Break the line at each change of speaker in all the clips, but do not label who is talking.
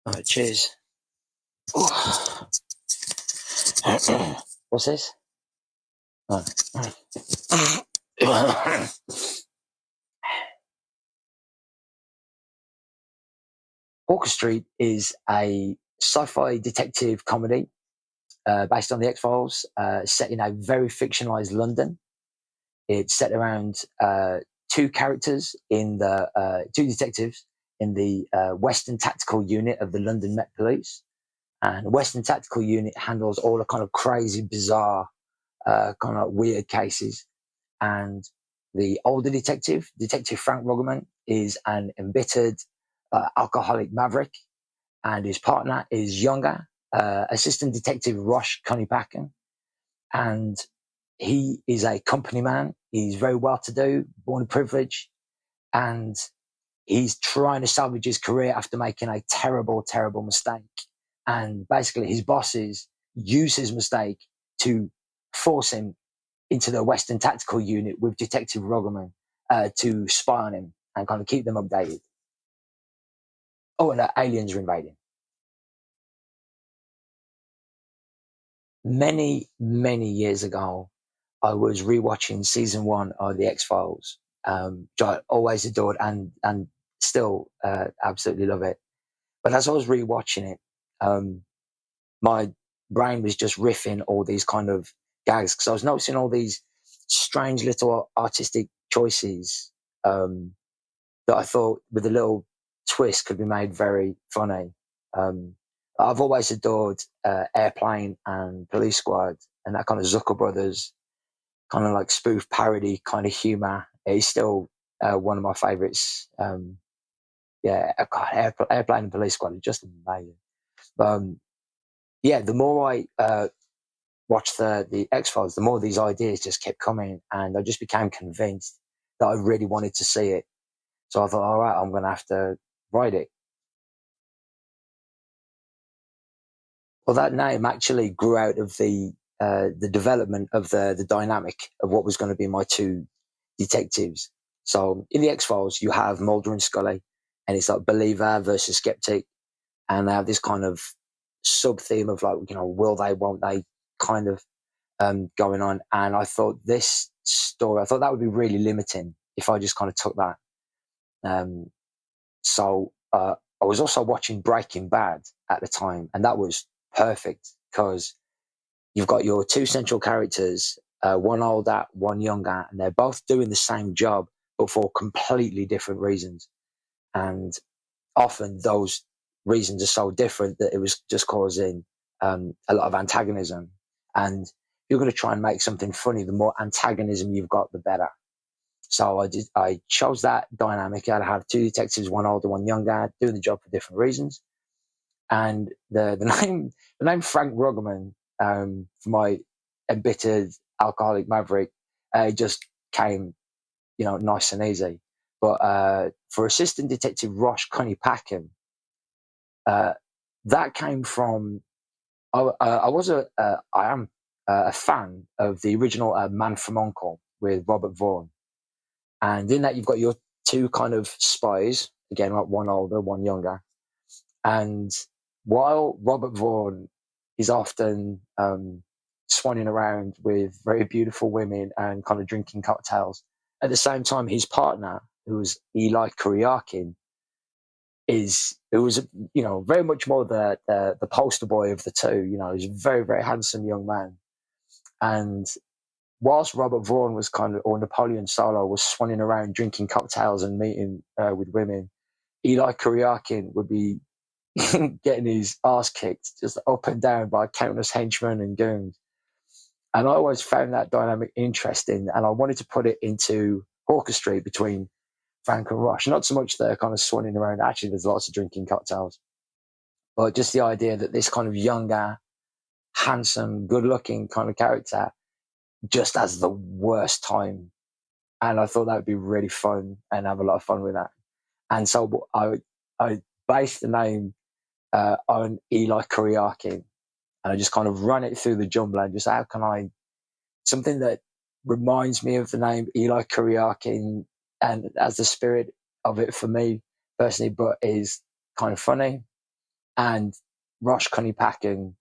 All right, cheers. What's this? Oh. Walker Street is a sci-fi detective comedy based on the X-Files, set in a very fictionalized London. It's set around two characters in the two detectives in the Western Tactical Unit of the London Met Police. And the Western Tactical Unit handles all the kind of crazy, bizarre, kind of weird cases. And the older detective, Detective Frank Ruggerman, is an embittered alcoholic maverick, and his partner is younger, Assistant Detective Rosh Cunningham, and he is a company man. He's very well to do, born in privilege, and he's trying to salvage his career after making a terrible, terrible mistake. And basically, his bosses use his mistake to force him into the Western Tactical Unit with Detective Ruggerman to spy on him and kind of keep them updated. Oh, and aliens are invading. Many, many years ago, I was rewatching season one of the X Files, which I always adored and still absolutely love it. But as I was rewatching it, my brain was just riffing all these kind of gags because I was noticing all these strange little artistic choices that I thought, with a little twist, could be made very funny. Um, I've always adored Airplane and Police Squad and that kind of Zucker Brothers kind of like spoof parody kind of humor. It's still one of my favorites. Yeah, God, Airplane and Police Squad are just amazing. Um, yeah, the more I watched the X Files, the more these ideas just kept coming, and I just became convinced that I really wanted to see it. So I thought, all right, I'm going to have to write it. Well, that name actually grew out of the development of the dynamic of what was going to be my two detectives. So in the X Files, you have Mulder and Scully, and it's like believer versus skeptic, and they have this kind of sub theme of like, will they, won't they, kind of going on. And I thought this story, I thought that would be really limiting if I just kind of took that. Um, so I was also watching Breaking Bad at the time, and that was perfect because you've got your two central characters, one older, one younger, and they're both doing the same job, but for completely different reasons. And often those reasons are so different that it was just causing a lot of antagonism. And if you're going to try and make something funny, the more antagonism you've got, the better. So I chose that dynamic. I'd have two detectives, one older, one younger, doing the job for different reasons. And the name Frank Ruggerman, for my embittered alcoholic maverick, just came, nice and easy. But for Assistant Detective Rosh Cunningham, uh, that came from I am a fan of the original Man from Uncle with Robert Vaughn, and in that you've got your two kind of spies, again, like one older, one younger, and while Robert Vaughn is often swanning around with very beautiful women and kind of drinking cocktails, at the same time his partner, who was Eli Kuriakin, it was very much more the poster boy of the two. He's a very, very handsome young man. And whilst Robert Vaughn was kind of, or Napoleon Solo was swanning around drinking cocktails and meeting with women, Eli Kuriakin would be getting his ass kicked just up and down by countless henchmen and goons. And I always found that dynamic interesting, and I wanted to put it into Hawker Street between Frank and Rush. Not so much they're kind of swanning around. Actually, there's lots of drinking cocktails, but just the idea that this kind of younger, handsome, good-looking kind of character just has the worst time. And I thought that would be really fun and have a lot of fun with that. And so I based the name on Eli Kuriakin, and I just kind of run it through the jumble and just how can I something that reminds me of the name Eli Kuriakin and as the spirit of it for me personally, but is kind of funny. And Rosh Packen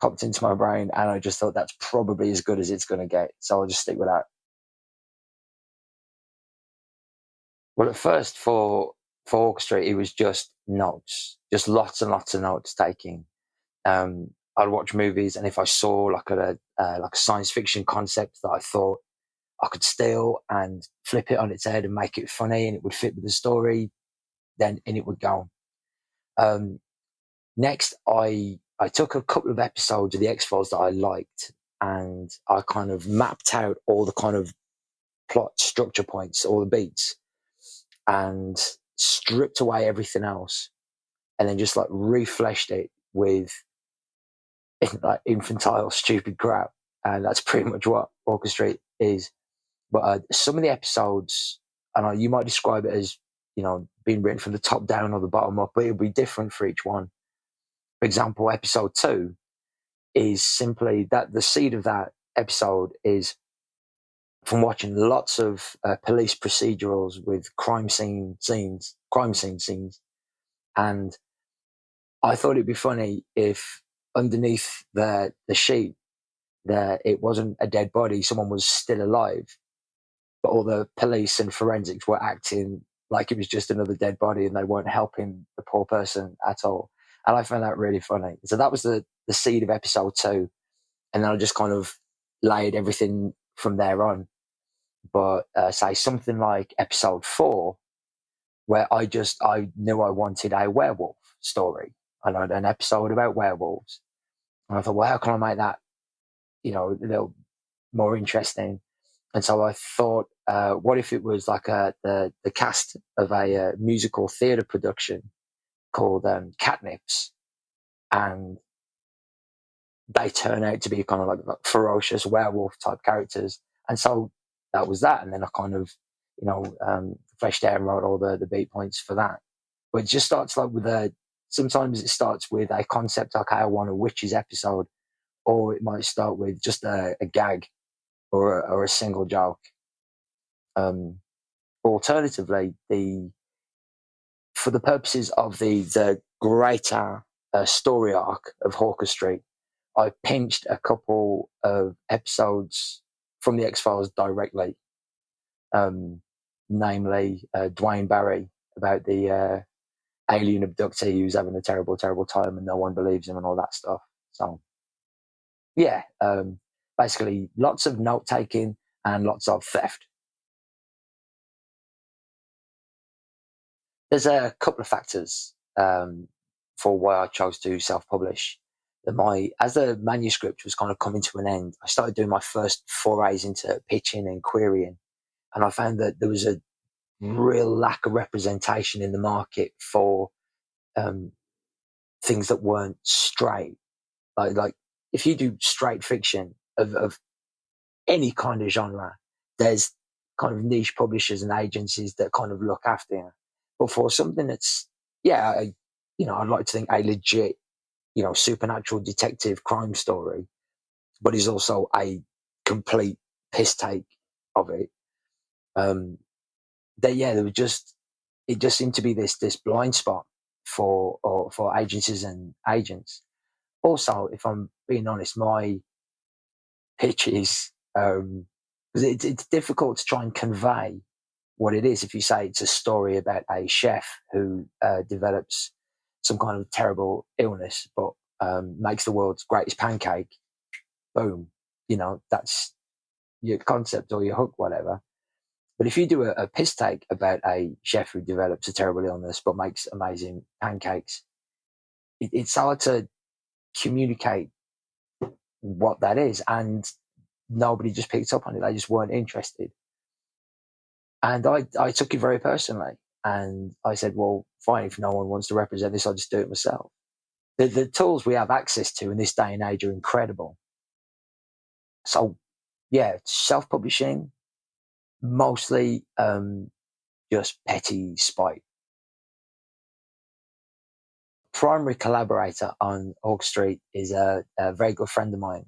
popped into my brain, and I just thought that's probably as good as it's going to get. So I'll just stick with that. Well, at first for orchestra, it was just notes, just lots and lots of notes taking. I'd watch movies, and if I saw like a science fiction concept that I thought I could steal and flip it on its head and make it funny, and it would fit with the story, then in it would go. Um, Next, I took a couple of episodes of the X-Files that I liked, and I kind of mapped out all the kind of plot structure points, all the beats, and stripped away everything else, and then just like refleshed it with like infantile, stupid crap. And that's pretty much what Orchestrate is. But some of the episodes, and you might describe it as, being written from the top down or the bottom up, but it'll be different for each one. For example, episode 2 is simply that the seed of that episode is from watching lots of police procedurals with crime scene scenes, and I thought it'd be funny if underneath the sheet there it wasn't a dead body, someone was still alive, but all the police and forensics were acting like it was just another dead body and they weren't helping the poor person at all. And I found that really funny. So that was the seed of episode 2, and then I just kind of laid everything from there on. But say something like episode 4, where I knew I wanted a werewolf story. I know an episode about werewolves, and I thought, well, how can I make that a little more interesting? And so I thought, what if it was like the cast of a musical theatre production called Catnips, and they turn out to be kind of like ferocious werewolf type characters. And so that was that. And then I kind of, fleshed out and wrote all the beat points for that. But it just starts like sometimes it starts with a concept, like I want a witches episode, or it might start with just a gag or a single joke. Alternatively, for the purposes of the greater story arc of Hawker Street, I pinched a couple of episodes from the X-Files directly, namely Dwayne Barry about the alien abductee who's having a terrible, terrible time and no one believes him and all that stuff. So, yeah, basically lots of note taking and lots of theft. There's a couple of factors for why I chose to self-publish. As the manuscript was kind of coming to an end, I started doing my first forays into pitching and querying, and I found that there was a real lack of representation in the market for things that weren't straight. Like if you do straight fiction of any kind of genre, there's kind of niche publishers and agencies that kind of look after you. But for something that's, I'd like to think a legit, supernatural detective crime story, but is also a complete piss take of it. It just seemed to be this blind spot for agencies and agents. Also, if I'm being honest, my pitch is because it's difficult to try and convey what it is. If you say it's a story about a chef who develops some kind of terrible illness, but makes the world's greatest pancake, boom, that's your concept or your hook, whatever. But if you do a piss take about a chef who develops a terrible illness but makes amazing pancakes, it's hard to communicate what that is, and nobody just picked up on it. They just weren't interested. And I took it very personally. And I said, well, fine, if no one wants to represent this, I'll just do it myself. The tools we have access to in this day and age are incredible. So, yeah, self-publishing, mostly just petty spite. Primary collaborator on Org Street is a very good friend of mine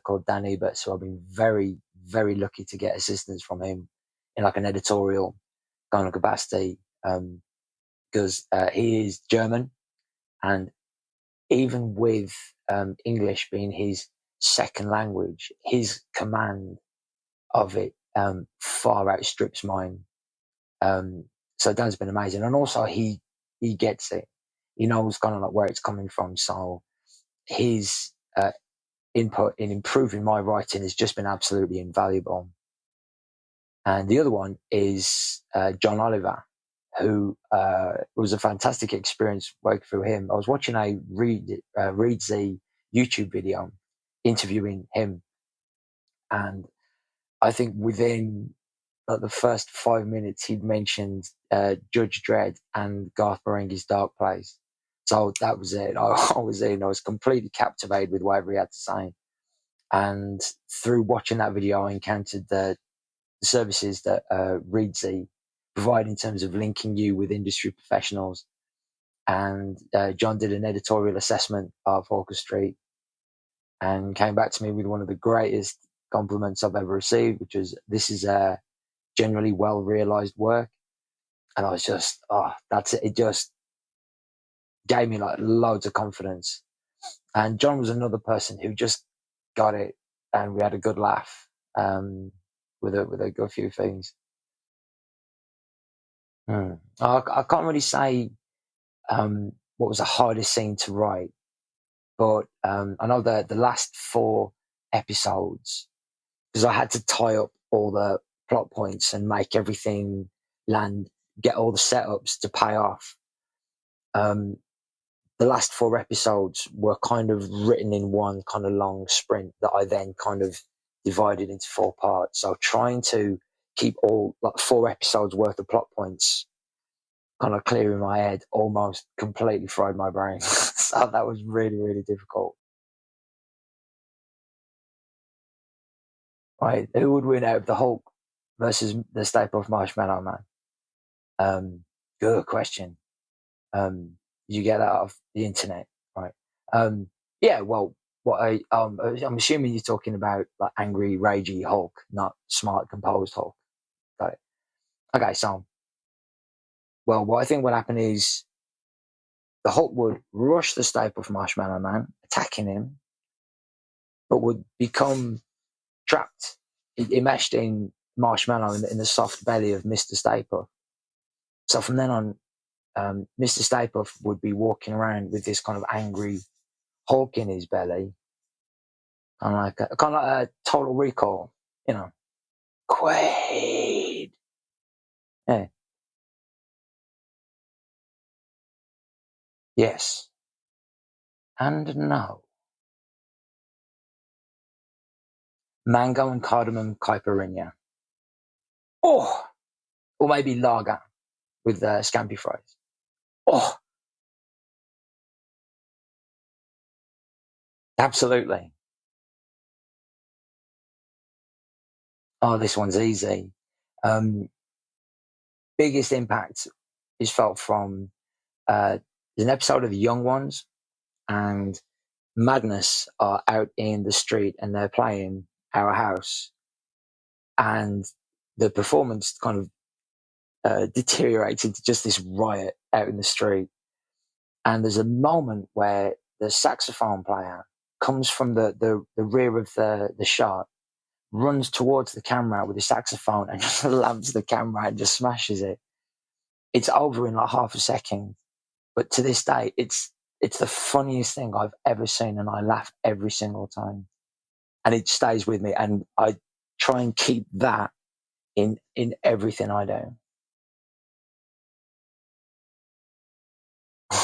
called Dan Ebert. So I've been very, very lucky to get assistance from him in like an editorial kind of capacity, because he is German And even with English being his second language, his command of it far outstrips mine. So Dan's been amazing, and also he gets it. He knows kind of like where it's coming from. So his input in improving my writing has just been absolutely invaluable. And the other one is John Oliver, who was a fantastic experience working through him. I was watching a Read Z YouTube video interviewing him, and I think within like the first 5 minutes, he'd mentioned Judge Dredd and Garth Marenghi's Dark Place. So that was it. I was in. I was completely captivated with whatever he had to say. And through watching that video, I encountered the services that Readsy provide in terms of linking you with industry professionals. And John did an editorial assessment of Hawker Street and came back to me with one of the greatest compliments I've ever received, which was, "This is a generally well realized work." And I was just, that's it. It just gave me like loads of confidence. And John was another person who just got it, and we had a good laugh with a good few things. I can't really say what was the hardest scene to write, but I know the last 4 episodes, because I had to tie up all the plot points and make everything land, get all the setups to pay off. The last 4 episodes were kind of written in one kind of long sprint that I then kind of divided into 4 parts. So trying to keep all like 4 episodes worth of plot points kind of clear in my head almost completely fried my brain. So that was really, really difficult. Right. Who would win out of the Hulk versus the Stay Puft Marshmallow Man? Good question. Did you get that off the internet? Right. Yeah, well, I'm assuming you're talking about like angry, ragey Hulk, not smart, composed Hulk. Got it. Okay, so, well, what I think will happen is the Hulk would rush the Stay Puft Marshmallow Man, attacking him, but would become trapped, enmeshed in marshmallow in the soft belly of Mr. Stay Puft. So from then on, Mr. Stay Puft would be walking around with this kind of angry Hulk in his belly, kind of like a Total Recall, you know. Quaid. Yeah. Yes. And no. Mango and cardamom caipirinha. Oh, or maybe lager with scampi fries. Oh, absolutely. Oh, this one's easy. Um, Biggest impact is felt from there's an episode of The Young Ones, and Magnus are out in the street and they're playing Our House, and the performance kind of deteriorates into just this riot out in the street. And there's a moment where the saxophone player comes from the rear of the shot, runs towards the camera with the saxophone and just lamps the camera and just smashes it. It's over in like half a second. But to this day, it's the funniest thing I've ever seen, and I laugh every single time. And it stays with me, and I try and keep that in everything I do.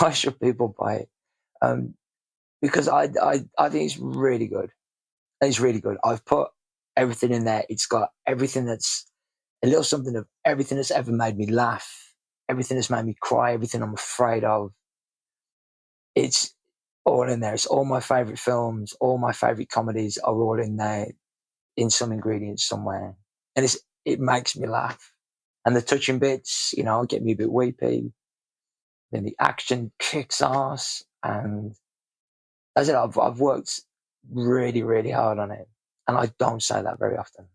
Why should people buy it? Because I think it's really good. It's really good. I've put everything in there. It's got everything that's a little something of everything that's ever made me laugh, everything that's made me cry, everything I'm afraid of. It's all in there. It's all my favorite films, all my favorite comedies are all in there in some ingredients somewhere. And it makes me laugh. And the touching bits, get me a bit weepy. Then the action kicks ass. And as I said, I've worked really, really hard on it. And I don't say that very often.